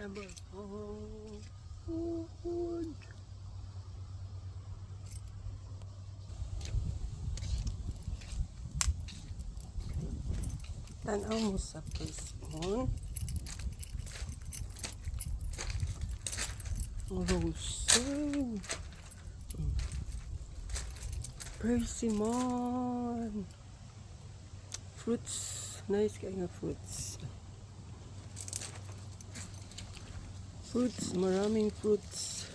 never hold. Tanaw mo sa Persimmon. Rosé. Persimmon. Fruits. Nice kayo nga fruits. Fruits. Maraming fruits.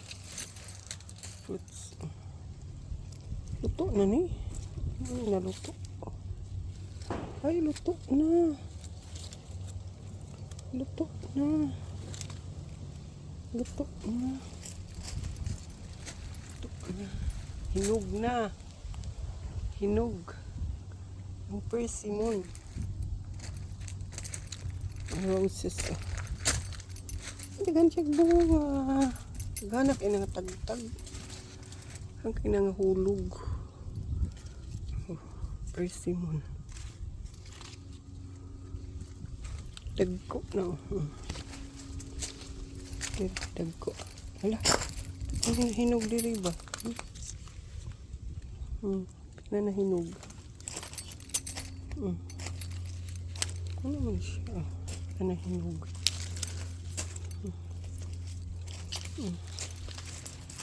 Fruits. Luto na ni. Naluto. Ay, luto na. Luto na. Luto na. Luto na. Hinog na. Hinog. Ang persimmon. Roses. Dagan siya bunga. Ganak ina nga tagtag. Ang kinangahulog. Oh, persimmon. Dagko na. Dagko. Hala. Ano hinog diri ba? Pina na hinog. Ano man siya? Pina na hinog.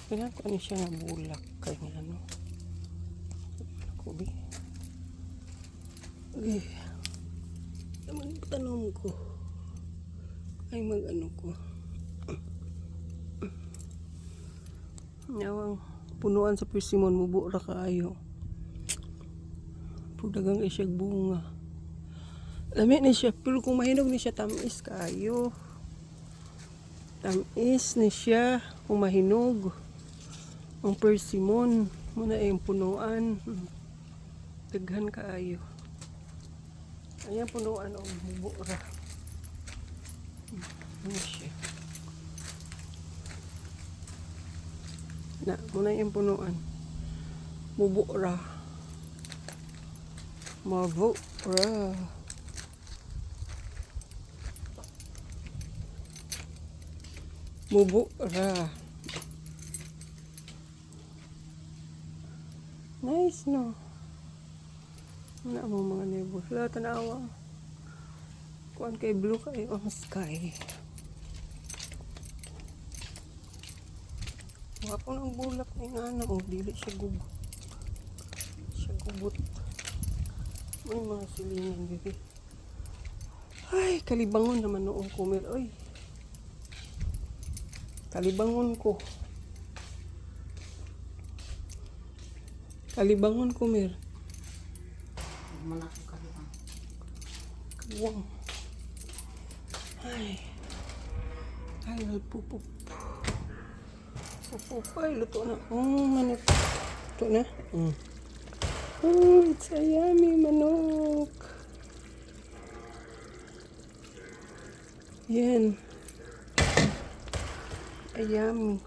Kaya ko ano siya nga bulak. Kaya ano. Kubi. Okay. Naman tanong ko. Ay mag-ano ko. Nyawang punuan sa persimmon mubo ra kaayo. Pudagang isyag bunga. Lami ni siya, pero kung mahinog ni siya tamis kaayo. Tamis ni siya kung mahinog. Ang persimmon muna yung punuan. Daghan kaayo. Ayan punuan o mubo ra. Ano siya? Na, muna yung punuan. Mubo ra. Mubo ra. Mubo ra. Nice, no? Wala mo mga neighbor. Wala tanawa. Kuan kay blue kay ang sky. Wapo ng bulak ni ano. Oh, dili siya gubot. Siya gubot. May mga silingan dito. Ay, kalibangon naman noong kumer. Ay. Kalibangon ko. Kalibangon kumer. Malaki kalibang. Kawang. Ay. Ay, pupup. Pupup. Ay, luto na. Manok. Luto na. Oh, it's a yummy manok. Yan. A yummy.